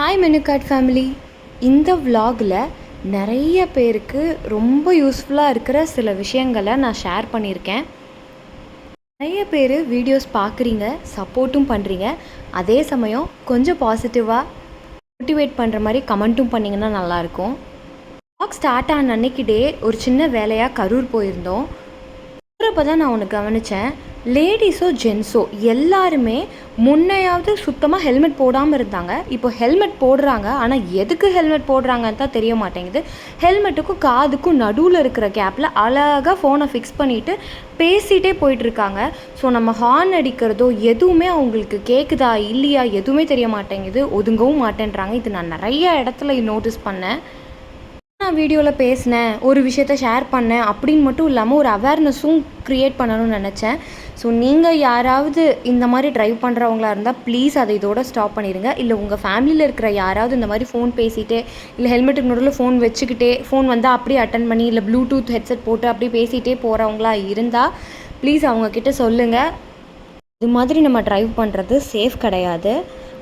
Hi menu card family. இந்த vlogல நிறைய பேருக்கு ரொம்ப யூஸ்ஃபுல்லாக இருக்கிற சில விஷயங்களை நான் ஷேர் பண்ணியிருக்கேன். நிறைய பேர் வீடியோஸ் பார்க்குறீங்க, சப்போர்ட்டும் பண்ணுறீங்க. அதே சமயம் கொஞ்சம் பாசிட்டிவாக மோட்டிவேட் பண்ணுற மாதிரி கமெண்ட்டும் பண்ணிங்கன்னா நல்லாயிருக்கும். vlog ஸ்டார்ட் ஆன அன்னைக்கு டே ஒரு சின்ன வேலையாக கரூர் போயிருந்தோம். போகிறப்ப தான் நான் ஒன்று கவனித்தேன். லேடிஸோ ஜென்ஸோ எல்லாருமே முன்னையாவது சுத்தமாக ஹெல்மெட் போடாமல் இருந்தாங்க. இப்போ ஹெல்மெட் போடுறாங்க, ஆனால் எதுக்கு ஹெல்மெட் போடுறாங்கன்னு தான் தெரிய மாட்டேங்குது. ஹெல்மெட்டுக்கும் காதுக்கும் நடுவில் இருக்கிற கேப்பில் அழகாக ஃபோனை ஃபிக்ஸ் பண்ணிவிட்டு பேசிகிட்டே போயிட்டுருக்காங்க. ஸோ நம்ம ஹார்ன் அடிக்கிறதோ எதுவுமே அவங்களுக்கு கேட்குதா இல்லையா எதுவுமே தெரிய மாட்டேங்குது, ஒதுங்கவும் மாட்டேன்றாங்க. இது நான் நிறைய இடத்துல நோட்டீஸ் பண்ணேன். நான் வீடியோவில் பேசினேன், ஒரு விஷயத்த ஷேர் பண்ணேன் அப்படின்னு மட்டும் இல்லாமல் ஒரு அவேர்னஸும் க்ரியேட் பண்ணணும்னு நினச்சேன். ஸோ நீங்கள் யாராவது இந்த மாதிரி ட்ரைவ் பண்ணுறவங்களா இருந்தால் ப்ளீஸ் அதை இதோட ஸ்டாப் பண்ணிடுங்க. இல்லை உங்கள் ஃபேமிலியில் இருக்கிற யாராவது இந்த மாதிரி ஃபோன் பேசிகிட்டே இல்லை ஹெல்மெட்டுக்கு நடுவில் ஃபோன் வச்சுக்கிட்டே ஃபோன் வந்தால் அப்படியே அட்டன் பண்ணி இல்லை ப்ளூடூத் ஹெட்செட் போட்டு அப்படியே பேசிகிட்டே போகிறவங்களா இருந்தால் ப்ளீஸ் அவங்கக்கிட்ட சொல்லுங்கள். இது மாதிரி நம்ம ட்ரைவ் பண்ணுறது சேஃப் கிடையாது.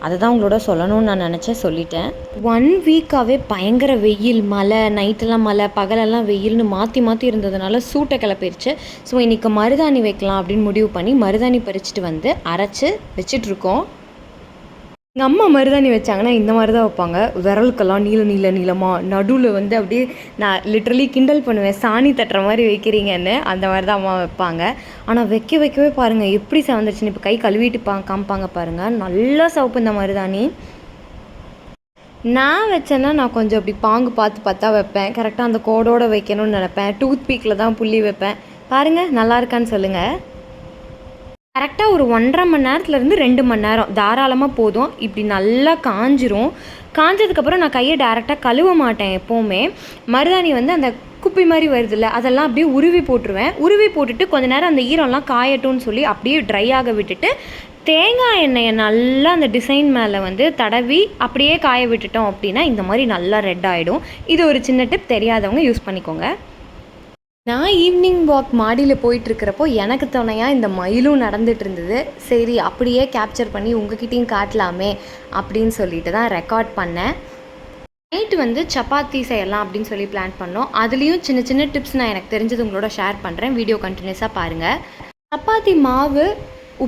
அதை தான் உங்களோட சொல்லணும்னு நான் நினச்சேன், சொல்லிட்டேன். 1 வீக்காகவே பயங்கர வெயில், மழை, நைட்டெல்லாம் மழை, பகலெல்லாம் வெயில்னு மாற்றி மாற்றி இருந்ததுனால சூட்டை கிளப்பிடுச்சு. ஸோ இன்றைக்கி மருதாணி வைக்கலாம் அப்படின்னு முடிவு பண்ணி மருதாணி பறிச்சுட்டு வந்து அரைச்சி வச்சிட்ருக்கோம். எங்கள் அம்மா மருதாணி வச்சாங்கன்னா இந்த மாதிரி தான் வைப்பாங்க. விரலுக்கெல்லாம் நீளமாக நடுவில் வந்து அப்படியே நான் லிட்ரலி கிண்டல் பண்ணுவேன், சாணி தட்டுற மாதிரி வைக்கிறீங்கன்னு. அந்த மாதிரி தான் அம்மா வைப்பாங்க. ஆனால் வைக்கவே பாருங்கள் எப்படி செவந்துருச்சுன்னு. இப்போ கை கழுவிட்டு காமிப்பாங்க பாருங்கள், நல்லா சிவப்பு இந்த மருதாணி. நான் வச்சேன்னா நான் கொஞ்சம் அப்படி பாங்கு பார்த்தா வைப்பேன். கரெக்டாக அந்த கோடோடு வைக்கணும்னு நினைப்பேன். டூத் பீக்கில் தான் புள்ளி வைப்பேன். பாருங்கள் நல்லா இருக்கான்னு சொல்லுங்கள். கரெக்டாக ஒரு 1.5 மணி நேரத்துலேருந்து 2 மணி நேரம் தாராளமாக போதும். இப்படி நல்லா காஞ்சிரும். காஞ்சதுக்கப்புறம் நான் கையை டேரெக்டாக கழுவ மாட்டேன் எப்போவுமே. மருதாணி வந்து அந்த குப்பி மாதிரி வருதுல்ல, அதெல்லாம் அப்படியே உருவி போட்டுருவேன். உருவி போட்டுட்டு கொஞ்சம் நேரம் அந்த ஈரம்லாம் காயட்டும்னு சொல்லி அப்படியே ட்ரை ஆக விட்டுட்டு தேங்காய் எண்ணெயை நல்லா அந்த டிசைன் மேலே வந்து தடவி அப்படியே காய விட்டுட்டோம் அப்படின்னா இந்த மாதிரி நல்லா ரெட் ஆகிடும். இது ஒரு சின்ன டிப், தெரியாதவங்க யூஸ் பண்ணிக்கோங்க. நான் ஈவினிங் வாக் மாடியில் போயிட்டுருக்கிறப்போ எனக்கு துணையாக இந்த மயிலும் நடந்துகிட்டு இருந்தது. சரி அப்படியே கேப்சர் பண்ணி உங்ககிட்டையும் காட்டலாமே அப்படின்னு சொல்லிட்டு தான் ரெக்கார்ட் பண்ணேன். நைட்டு வந்து சப்பாத்தி செய்யலாம் அப்படின்னு சொல்லி பிளான் பண்ணோம். அதுலேயும் சின்ன டிப்ஸ் நான் எனக்கு தெரிஞ்சது உங்களோட ஷேர் பண்ணுறேன். வீடியோ கண்டினியூஸாக பாருங்கள். சப்பாத்தி மாவு,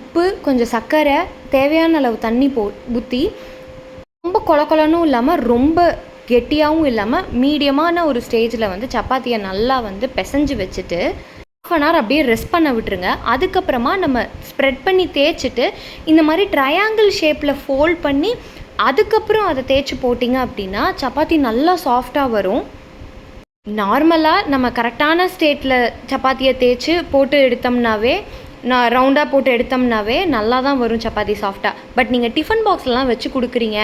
உப்பு, கொஞ்சம் சர்க்கரை, தேவையான அளவு தண்ணி ஊற்றி ரொம்ப கொலன்னு இல்லாமல் ரொம்ப கெட்டியாகவும் இல்லாமல் மீடியமான ஒரு ஸ்டேஜில் வந்து சப்பாத்தியை நல்லா வந்து பிசைஞ்சு வச்சுட்டு 1/2 hour அப்படியே ரெஸ்ட் பண்ண விட்டுருங்க. அதுக்கப்புறமா நம்ம ஸ்ப்ரெட் பண்ணி தேய்ச்சிட்டு இந்த மாதிரி ட்ரையாங்கிள் ஷேப்பில் ஃபோல்ட் பண்ணி அதுக்கப்புறம் அதை தேய்ச்சி போட்டிங்க அப்படின்னா சப்பாத்தி நல்லா சாஃப்டாக வரும். நார்மலாக நம்ம கரெக்டான ஸ்டேட்டில் சப்பாத்தியை தேய்ச்சி போட்டு எடுத்தோம்னாவே, நான் ரவுண்டாக போட்டு எடுத்தோம்னாவே நல்லா தான் வரும் சப்பாத்தி சாஃப்டாக. பட் நீங்கள் டிஃபன் பாக்ஸ்லாம் வச்சு கொடுக்குறீங்க,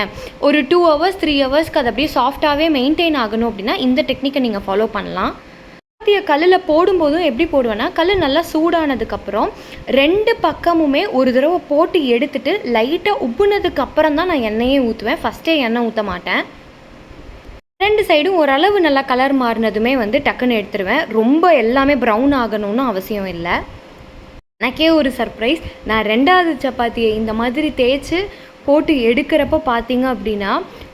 ஒரு 2 hours 3 hours அது அப்படியே சாஃப்டாகவே மெயின்டைன் ஆகணும் அப்படின்னா இந்த டெக்னிக்கை நீங்கள் ஃபாலோ பண்ணலாம். சப்பாத்தியை கல்லில் போடும்போதும் எப்படி போடுவேன்னா, கல் நல்லா சூடானதுக்கப்புறம் 2 பக்கமுமே ஒரு தடவை போட்டு எடுத்துட்டு லைட்டாக உப்புனதுக்கு அப்புறம் தான் நான் எண்ணெயே ஊற்றுவேன். ஃபஸ்ட்டே எண்ணெய் ஊற்ற மாட்டேன். 2 சைடும் ஓரளவு நல்லா கலர் மாறினதுமே வந்து டக்குன்னு எடுத்துருவேன். ரொம்ப எல்லாமே ப்ரௌன் ஆகணும்னு அவசியம் இல்லை. எனக்கே ஒரு சர்ப்ரைஸ், நான் 2வது சப்பாத்தியை இந்த மாதிரி தேய்ச்சி போட்டு எடுக்கிறப்ப பார்த்தீங்க அப்படின்னா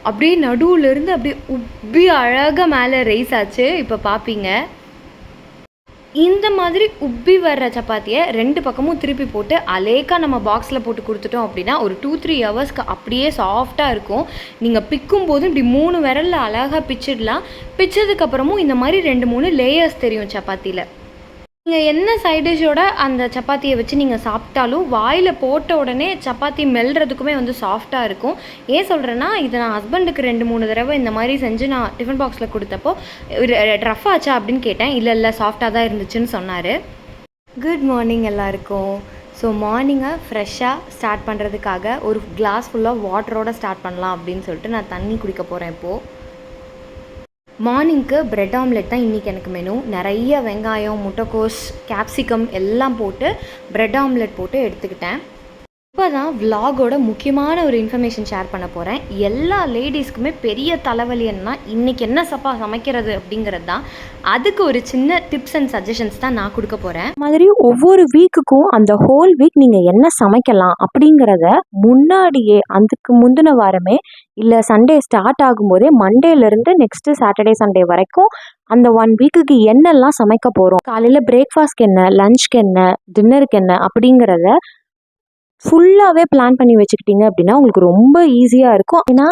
அப்படியே நடுவுலேருந்து அப்படியே உப்பி அழகாக மேலே ரைஸ் ஆச்சு. இப்போ பார்ப்பீங்க. இந்த மாதிரி உப்பி வர்ற சப்பாத்தியை 2 பக்கமும் திருப்பி போட்டு அலேக்காக நம்ம பாக்ஸில் போட்டு கொடுத்துட்டோம் அப்படின்னா ஒரு 2-3 ஹவர்ஸ்க்கு அப்படியே சாஃப்டாக இருக்கும். நீங்கள் பிக்கும் போதும் இப்படி 3 விரலில் அழகாக பிச்சிடலாம். பிச்சதுக்கப்புறமும் இந்த மாதிரி 2-3 லேயர்ஸ் தெரியும் சப்பாத்தியில். நீங்கள் என்ன சைட் டிஷ்ஷோட அந்த சப்பாத்தியை வச்சு நீங்கள் சாப்பிட்டாலும் வாயில் போட்ட உடனே சப்பாத்தி மெல்றதுக்குமே வந்து சாஃப்டாக இருக்கும். ஏன் சொல்கிறேன்னா, இதை நான் ஹஸ்பண்டுக்கு 2-3 தடவை இந்த மாதிரி செஞ்சு நான் டிஃபன் பாக்ஸில் கொடுத்தப்போ ரஃப் ஆச்சா அப்படின்னு கேட்டேன். இல்லை சாஃப்டாக தான் இருந்துச்சுன்னு சொன்னார். குட் மார்னிங் எல்லாருக்கும். ஸோ மார்னிங்கை ஃப்ரெஷ்ஷாக ஸ்டார்ட் பண்ணுறதுக்காக ஒரு கிளாஸ் ஃபுல்லாக வாட்டரோடு ஸ்டார்ட் பண்ணலாம் அப்படின்னு சொல்லிட்டு நான் தண்ணி குடிக்க போகிறேன் இப்போது. மார்னிங்க்கு பிரெட் ஆம்லெட் தான் இன்றைக்கி எனக்கு மெனு. நிறைய வெங்காயம், முட்டைக்கோஸ், கேப்சிகம் எல்லாம் போட்டு பிரெட் ஆம்லெட் போட்டு எடுத்துக்கிட்டேன். இப்போ தான் விலாகோட முக்கியமான ஒரு இன்ஃபர்மேஷன் ஷேர் பண்ண போகிறேன். எல்லா லேடிஸ்க்குமே பெரிய தலைவலி என்னன்னா இன்றைக்கி என்ன சமைக்கிறது அப்படிங்கிறது தான். அதுக்கு ஒரு சின்ன டிப்ஸ் அண்ட் சஜஷன்ஸ் தான் நான் கொடுக்க போகிறேன். மாதிரி ஒவ்வொரு வீக்குக்கும் அந்த ஹோல் வீக் நீங்கள் என்ன சமைக்கலாம் அப்படிங்கிறத முன்னாடியே அதுக்கு முந்தின வாரமே இல்லை சண்டே ஸ்டார்ட் ஆகும்போதே மண்டேலேருந்து நெக்ஸ்ட்டு சாட்டர்டே சண்டே வரைக்கும் அந்த 1 வீக்குக்கு என்னெல்லாம் சமைக்க போகிறோம், காலையில் பிரேக்ஃபாஸ்ட்க்கு என்ன, லஞ்சுக்கு என்ன, டின்னருக்கு என்ன அப்படிங்கிறத ஃபுல்லாகவே பிளான் பண்ணி வச்சுக்கிட்டீங்க அப்படின்னா உங்களுக்கு ரொம்ப ஈஸியாக இருக்கும். ஏன்னா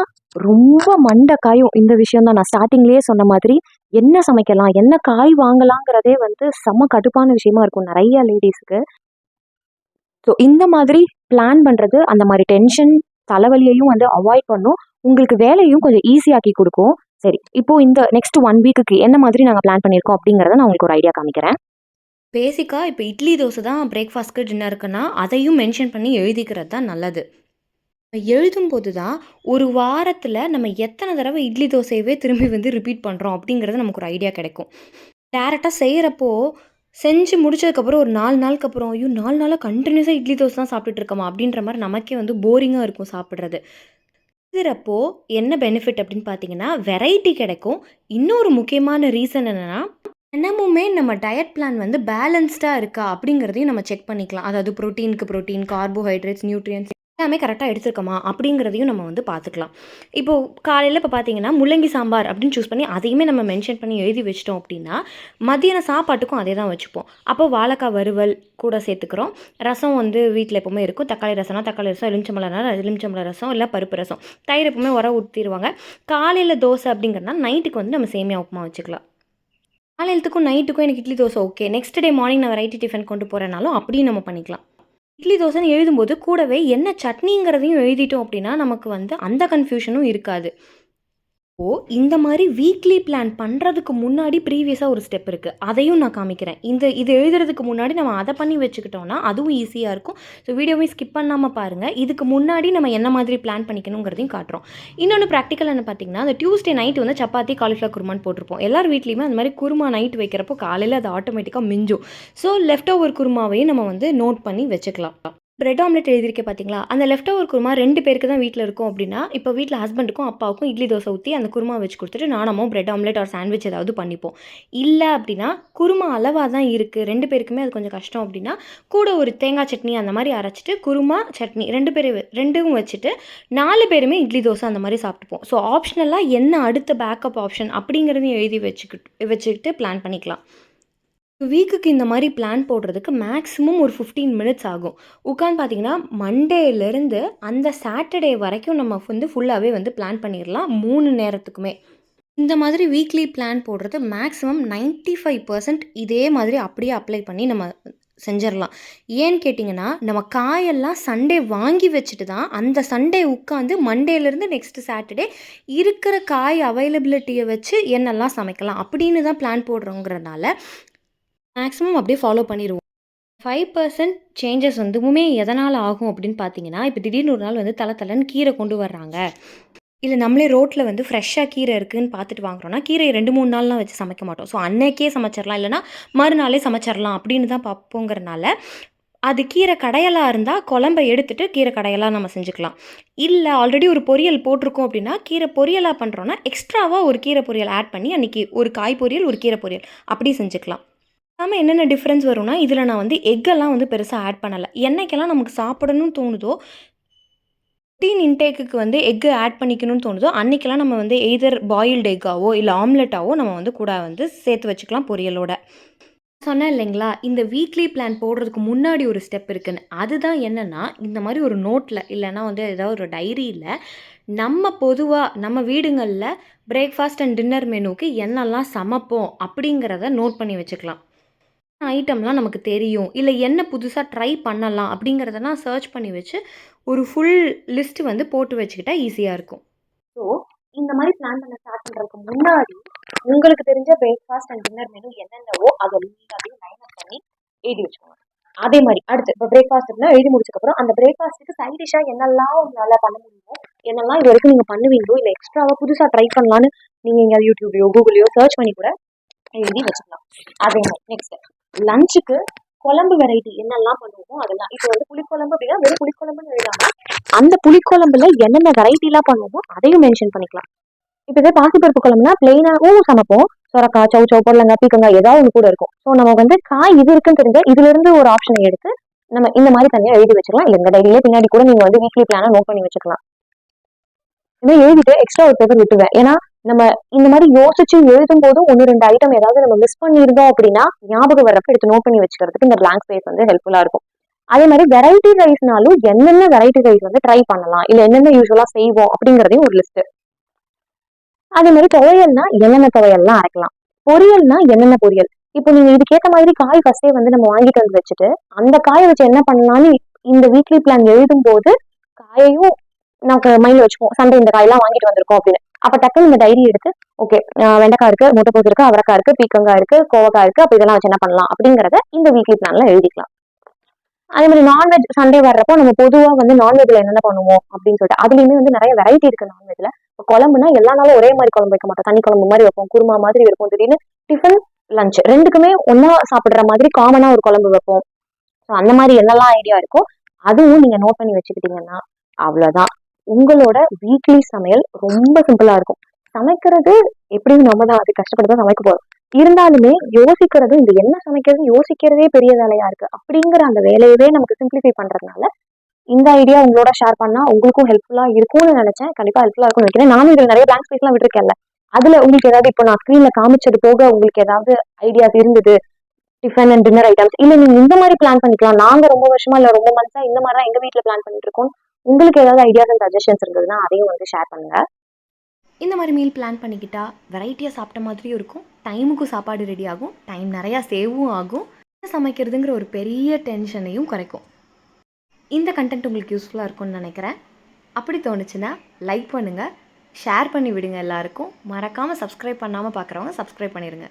ரொம்ப மண்டை காயும் இந்த விஷயம் தான். நான் ஸ்டார்டிங்லேயே சொன்ன மாதிரி என்ன சமைக்கலாம், என்ன காய் வாங்கலாங்கிறதே செம்ம கடுப்பான விஷயமா இருக்கும் நிறைய லேடிஸ்க்கு. ஸோ இந்த மாதிரி பிளான் பண்ணுறது அந்த மாதிரி டென்ஷன் தலைவலியையும் அவாய்ட் பண்ணும், உங்களுக்கு வேலையும் கொஞ்சம் ஈஸியாக்கி கொடுக்கும். சரி, இப்போது இந்த நெக்ஸ்ட் 1 வீக்குக்கு என்ன மாதிரி நாங்கள் பிளான் பண்ணியிருக்கோம் அப்படிங்கிறத நான் உங்களுக்கு ஒரு ஐடியா காமிக்கிறேன். பேசிக்காக இப்போ இட்லி தோசை தான் பிரேக்ஃபாஸ்ட்க்கு டின்னருக்குன்னா அதையும் மென்ஷன் பண்ணி எழுதிக்கிறது தான் நல்லது. எழுதும்போது தான் ஒரு வாரத்தில் நம்ம எத்தனை தடவை இட்லி தோசையவே திரும்பி ரிப்பீட் பண்ணுறோம் அப்படிங்கிறது நமக்கு ஒரு ஐடியா கிடைக்கும். டேரெக்டாக செய்கிறப்போ செஞ்சு முடிச்சதுக்கப்புறம் ஒரு 4 நாளுக்கு அப்புறம் ஐயோ 4 நாளாக கண்டினியூஸாக இட்லி தோசை தான் சாப்பிட்டுட்டு இருக்கோமா அப்படின்ற மாதிரி நமக்கே போரிங்காக இருக்கும் சாப்பிட்றது. எழுதுகிறப்போ என்ன பெனிஃபிட் அப்படின்னு பார்த்தீங்கன்னா வெரைட்டி கிடைக்கும். இன்னொரு முக்கியமான ரீசன் என்னென்னா தினமுமே நம்ம டயட் பிளான் பேலன்ஸ்டாக இருக்கா அப்படிங்கிறதையும் நம்ம செக் பண்ணிக்கலாம். அதாவது ப்ரோட்டீனுக்கு ப்ரோட்டீன், கார்போஹைட்ரேட்ஸ், நியூட்ரியன்ஸ் எல்லாமே கரெக்டாக எடுத்துருக்கோமா அப்படிங்கிறதையும் நம்ம பார்த்துக்கலாம். இப்போது காலையில் இப்போ பார்த்தீங்கன்னா முள்ளங்கி சாம்பார் அப்படின்னு சூஸ் பண்ணி அதையுமே நம்ம மென்ஷன் பண்ணி எழுதி வச்சிட்டோம் அப்படின்னா மதியான சாப்பாட்டுக்கும் அதே தான் வச்சுப்போம். அப்போ வாழைக்காய் வறுவல் கூட சேர்த்துக்கிறோம். ரசம் வீட்டில் எப்போவுமே இருக்கும். தக்காளி ரசம்னா தக்காளி ரசம், எலுமிச்சம்பழ ரசம் இல்லை பருப்பு ரசம், தயிர் எப்போவுமே ஊற்றிடுவாங்க. காலையில் தோசை அப்படிங்கிறதுனா நைட்டுக்கு நம்ம சேமியா உப்புமா வச்சுக்கலாம். காலையிலத்துக்கும் நைட்டுக்கும் எனக்கு idli dosa okay, next day morning நான் வெரைட்டி டிஃபன் கொண்டு போகிறனாலும் அப்படியும் நம்ம பண்ணிக்கலாம். இட்லி தோசைன்னு எழுதும்போது கூடவே என்ன சட்னிங்கிறதையும் எழுதிட்டோம் அப்படின்னா நமக்கு அந்த கன்ஃபியூஷனும் இருக்காது. இந்த மாதிரி வீக்லி பிளான் பண்ணுறதுக்கு முன்னாடி ப்ரீவியஸாக ஒரு ஸ்டெப் இருக்குது, அதையும் நான் காமிக்கிறேன். இது எழுதுறதுக்கு முன்னாடி நம்ம அதை பண்ணி வச்சுக்கிட்டோம்னா அதுவும் ஈஸியாக இருக்கும். ஸோ வீடியோவையும் ஸ்கிப் பண்ணாமல் பாருங்கள். இதுக்கு முன்னாடி நம்ம என்ன மாதிரி பிளான் பண்ணிக்கணுங்கிறதையும் காட்டுறோம். இன்னொன்று ப்ராக்டிக்கல் என்ன பார்த்தீங்கன்னா, அந்த டியூஸ்டே நைட்டு சப்பாத்தி காலிஃப்ளவர் குருமான்னு போட்டிருப்போம். எல்லார் வீட்லேயுமே அந்த மாதிரி குருமா நைட் வைக்கிறப்போ காலையில் அது ஆட்டோமேட்டிக்காக மிஞ்சும். ஸோ லெஃப்ட் ஓவர் குருமாவையும் நம்ம நோட் பண்ணி வச்சுக்கலாம். பிரெட் ஆம்லெட் எழுதியிருக்கேன் பார்த்தீங்களா, அந்த லெஃப்ட் ஓவர் குருமா 2 பேருக்கு தான் வீட்டில் இருக்கும் அப்படின்னா இப்போ வீட்டில் ஹஸ்பண்டுக்கும் அப்பாவுக்கும் இட்லி தோசை ஊற்றி அந்த குருமா வச்சு கொடுத்துட்டு நானும் பிரெட் ஆம்லெட் ஒரு சாண்ட்விச் ஏதாவது பண்ணிப்போம். இல்லை அப்படின்னா குருமா அளவாக தான் இருக்குது, 2 பேருக்குமே அது கொஞ்சம் கஷ்டம் அப்படின்னா கூட ஒரு தேங்காய் சட்னி அந்த மாதிரி அரைச்சிட்டு குருமா சட்னி 2 வச்சுட்டு 4 பேருமே இட்லி தோசை அந்த மாதிரி சாப்பிட்டுப்போம். ஸோ ஆப்ஷனலாக என்ன அடுத்த பேக்கப் ஆப்ஷன் அப்படிங்கிறதையும் எழுதி வச்சுக்கிட்டு பிளான் பண்ணிக்கலாம். வீக்குக்கு இந்த மாதிரி பிளான் போடுறதுக்கு மேக்ஸிமம் ஒரு 15 மினிட்ஸ் ஆகும். உட்காந்து பார்த்தீங்கன்னா மண்டேலேருந்து அந்த சாட்டர்டே வரைக்கும் நம்ம ஃபுல்லாகவே பிளான் பண்ணிடலாம் 3 நேரத்துக்குமே. இந்த மாதிரி வீக்லி பிளான் போடுறது மேக்ஸிமம் 95% இதே மாதிரி அப்படியே அப்ளை பண்ணி நம்ம செஞ்சிடலாம். ஏன்னு கேட்டிங்கன்னா நம்ம காயெல்லாம் சண்டே வாங்கி வச்சுட்டு தான் அந்த சண்டே உட்காந்து மண்டேலேருந்து நெக்ஸ்ட் சாட்டர்டே இருக்கிற காய் அவைலபிலிட்டியை வச்சு என்னெல்லாம் சமைக்கலாம் அப்படின்னு தான் பிளான் போடுறோங்கிறதுனால மேக்ஸிமம் அப்படியே ஃபாலோ பண்ணிடுவோம். 5% சேஞ்சஸ் எதனால் ஆகும் அப்படின்னு பார்த்தீங்கன்னா, இப்போ திடீர்னு ஒரு நாள் தலன்னு கீரை கொண்டு வர்றாங்க, இல்லை நம்மளே ரோட்டில் ஃப்ரெஷ்ஷாக கீரை இருக்குதுன்னு பார்த்துட்டு வாங்குறோன்னா கீரையை 2-3 நாள்லாம் வச்சு சமைக்க மாட்டோம். ஸோ அன்னைக்கே சமைச்சிடலாம், இல்லைனா மறுநாளே சமைச்சிடலாம் அப்படின்னு தான் பார்ப்போங்கிறனால அது கீரை கடையலாக இருந்தால் குழம்பை எடுத்துகிட்டு கீரை கடையலாக நம்ம செஞ்சுக்கலாம். இல்லை ஆல்ரெடி ஒரு பொரியல் போட்டிருக்கோம் அப்படின்னா கீரை பொரியலாக பண்ணுறோன்னா எக்ஸ்ட்ராவாக ஒரு கீரை பொரியல் ஆட் பண்ணி அன்றைக்கி ஒரு காய் பொரியல் ஒரு கீரை பொரியல் அப்படி செஞ்சுக்கலாம். இல்லாமல் என்னென்ன டிஃப்ரென்ஸ் வரும்னா இதில் நான் எக்கெல்லாம் பெருசாக ஆட் பண்ணலை. என்னைக்கெல்லாம் நமக்கு சாப்பிடணும்னு தோணுதோ, ப்ரோட்டீன் இன்டேக்குக்கு எக்கு ஆட் பண்ணிக்கணும்னு தோணுதோ அன்றைக்கெல்லாம் நம்ம எய்தர் பாயில்டு எக்காவோ இல்லை ஆம்லெட்டாவோ நம்ம கூட சேர்த்து வச்சுக்கலாம் பொரியலோட. சொன்னேன் இல்லைங்களா, இந்த வீக்லி பிளான் போடுறதுக்கு முன்னாடி ஒரு ஸ்டெப் இருக்குன்னு. அதுதான் என்னென்னா இந்த மாதிரி ஒரு நோட்டில் இல்லைன்னா ஏதாவது ஒரு டைரியில் நம்ம பொதுவாக நம்ம வீடுங்களில் பிரேக்ஃபாஸ்ட் அண்ட் டின்னர் மெனுவுக்கு என்னெல்லாம் சமைப்போம் அப்படிங்கிறத நோட் பண்ணி வச்சுக்கலாம். ஐட்டம்லாம் நமக்கு தெரியும், இல்லை என்ன புதுசாக ட்ரை பண்ணலாம் அப்படிங்கிறதெல்லாம் சர்ச் பண்ணி வச்சு ஒரு ஃபுல் லிஸ்ட்டு போட்டு வச்சுக்கிட்டா ஈஸியாக இருக்கும். ஸோ இந்த மாதிரி பிளான் பண்ண ஸ்டார்ட் பண்ணுறதுக்கு முன்னாடி உங்களுக்கு தெரிஞ்ச பிரேக்ஃபாஸ்ட் அண்ட் டின்னர் மெனு என்னென்னவோ அதை எல்லாத்தையும் லைன் அப் பண்ணி எழுதி வச்சுக்கோங்க. அதே மாதிரி அடுத்து இப்போ பிரேக்ஃபாஸ்ட்னா எழுதி முடிச்சக்கப்புறம் அந்த பிரேக்ஃபாஸ்ட்டுக்கு சைட் டிஷ்ஷாக என்னெல்லாம் நல்லா பண்ண முடியுமோ, என்னெல்லாம் இது வரைக்கும் நீங்கள் பண்ணுவீங்களோ, இல்லை எக்ஸ்ட்ராவாக புதுசாக ட்ரை பண்ணலான்னு நீங்கள் எங்கேயாவது யூடியூப்லையோ கூகுள்லையோ சர்ச் பண்ணி கூட எழுதி வச்சுக்கலாம். அதே மாதிரி நெக்ஸ்ட் லஞ்சுக்கு குழம்பு வெரைட்டி என்னெல்லாம் பண்ணுவோமோ அதெல்லாம். இப்போ வந்து புளிக்குழம்பு அப்படின்னா வெறும் புளிக்குழம்புன்னு எழுதாம அந்த புளிக்குழம்புல என்னென்ன வெரைட்டிலாம் பண்ணுவோமோ அதையும் மென்ஷன் பண்ணிக்கலாம். இப்போ இதே பாசிப்பருப்பு குழம்புனா பிளெயினாகவும் சமைப்போம். சொரக்காய், சௌ பொடலங்காய், பீக்கங்காய் ஏதாவது ஒன்று கூட இருக்கும். ஸோ நம்ம வந்து காய் இது இருக்குன்னு தெரிஞ்சா இதுல இருந்து ஒரு ஆப்ஷனை எடுத்து நம்ம இந்த மாதிரி தனியா எழுதி வச்சுக்கலாம். இல்லை இந்த டைரியிலே பின்னாடி கூட நீங்க வந்து வீக்லி பிளானை நோட் பண்ணி வச்சுக்கலாம். இந்த மாதிரி எழுதிட்டு எக்ஸ்ட்ரா ஒரு பேப்பர் விட்டுவேன். ஏன்னா நம்ம இந்த மாதிரி யோசிச்சு எழுதும் போதும் 1-2 ஐட்டம் ஏதாவது நம்ம மிஸ் பண்ணியிருந்தோம் அப்படின்னா ஞாபகம் வர்றப்ப எடுத்து நோட் பண்ணி வச்சுக்கிறதுக்கு இந்த பிளாங்க் ஸ்பேஸ் வந்து ஹெல்ப்ஃபுல்லா இருக்கும். அதே மாதிரி வெரைட்டி ரைஸ்னாலும் என்னென்ன வெரைட்டி ரைஸ் வந்து ட்ரை பண்ணலாம், இல்ல என்னென்ன யூஸ்வலா செய்வோம் அப்படிங்கறதையும் ஒரு லிஸ்ட். அதே மாதிரி துவையல்னா என்னென்ன துவையல்லாம் அரைக்கலாம், பொரியல்னா என்னென்ன பொரியல். இப்போ நீங்க இதுக்கேற்ற மாதிரி காய் ஃபர்ஸ்டே வந்து நம்ம வாங்கிட்டு வந்து வச்சுட்டு அந்த காயை வச்சு என்ன பண்ணலாம்னு இந்த வீக்லி பிளான் எழுதும் போது காயையும் நமக்கு மைண்ட்ல வச்சுப்போம். சண்டே இந்த காயெல்லாம் வாங்கிட்டு வந்திருக்கோம் அப்படின்னு. அப்ப டக்குன்னு இந்த டைரி எடுத்து ஓகே வெண்டைக்காய் இருக்கு, முட்டைக்கோஸ் இருக்கு, அவரைக்காய் இருக்கு, பீக்கங்காய் இருக்கு, கோவக்காய் இருக்கு, அப்ப இதெல்லாம் வச்சு என்ன பண்ணலாம் அப்படிங்கறத இந்த வீக்லி பிளான்ல எழுதிக்கலாம். அதே மாதிரி நான்வெஜ் சண்டே வர்றப்போ நம்ம பொதுவா வந்து நான்வெஜ்ல என்னென்ன பண்ணுவோம் அப்படின்னு சொல்லிட்டு அதுலயுமே வந்து நிறைய வெரைட்டி இருக்கு நான்வெஜ்ல. இப்போ குழம்புனா எல்லா நாளும் ஒரே மாதிரி குழம்பு வைக்க மாட்டோம். தனி குழம்பு மாதிரி வைப்போம், குருமா மாதிரி இருக்கும், திடீர்னு டிஃபன் லஞ்ச் ரெண்டுக்குமே ஒன்னா சாப்பிடுற மாதிரி காமனா ஒரு குழம்பு வைப்போம். ஸோ அந்த மாதிரி என்னெல்லாம் ஐடியா இருக்கோ அதுவும் நீங்க நோட் பண்ணி வச்சுக்கிட்டீங்கன்னா அவ்வளவுதான். உங்களோட வீக்லி சமையல் ரொம்ப சிம்பிளா இருக்கும். சமைக்கிறது எப்படியும் நம்ம தான் அது கஷ்டப்பட்டு தான் சமைக்க போறோம். இருந்தாலுமே யோசிக்கிறது இந்த என்ன சமைக்கிறது யோசிக்கிறதே பெரிய வேலையா இருக்கு அப்படிங்கிற அந்த வேலையவே நமக்கு சிம்பிளிஃபை பண்றதுனால இந்த ஐடியா உங்களோட ஷேர் பண்ணா உங்களுக்கும் ஹெல்ப்ஃபுல்லா இருக்கும்னு நினைச்சேன். கண்டிப்பா ஹெல்ப்ஃபுல்லா இருக்கும்னு நினைக்கிறேன். நானும் இதுல நிறைய பிளாங்க் ஸ்பேஸ் எல்லாம் விட்டுருக்கேன்ல. அதுல உங்களுக்கு ஏதாவது இப்போ நான் ஸ்கிரீன்ல காமிச்சது போக உங்களுக்கு ஏதாவது ஐடியாஸ் இருந்தது, டிஃபன் அண்ட் டின்னர் ஐட்டம்ஸ், இல்ல நீங்க இந்த மாதிரி பிளான் பண்ணிக்கலாம், நாங்க ரொம்ப வருஷமா இல்ல ரொம்ப மந்த்ஸா இந்த மாதிரி தான் எங்க வீட்டுல பிளான் பண்ணிட்டு இருக்கோம், உங்களுக்கு ஏதாவது ஐடியாஸ் அண்ட் சஜஷன்ஸ் இருந்ததுன்னா அதையும் வந்து ஷேர் பண்ணுங்க. இந்த மாதிரி மீல் பிளான் பண்ணிக்கிட்டா வெரைட்டியாக சாப்பிட்ட மாதிரியும் இருக்கும், டைமுக்கும் சாப்பாடு ரெடி ஆகும், டைம் நிறையா சேவும் ஆகும், சமைக்கிறதுங்கிற ஒரு பெரிய டென்ஷனையும் குறைக்கும். இந்த கண்டென்ட் உங்களுக்கு யூஸ்ஃபுல்லாக இருக்கும்னு நினைக்கிறேன். அப்படி தோணுச்சுன்னா லைக் பண்ணுங்கள், ஷேர் பண்ணி விடுங்க எல்லாருக்கும். மறக்காமல் சப்ஸ்கிரைப் பண்ணாமல் பார்க்குறவங்க சப்ஸ்கிரைப் பண்ணிடுங்க.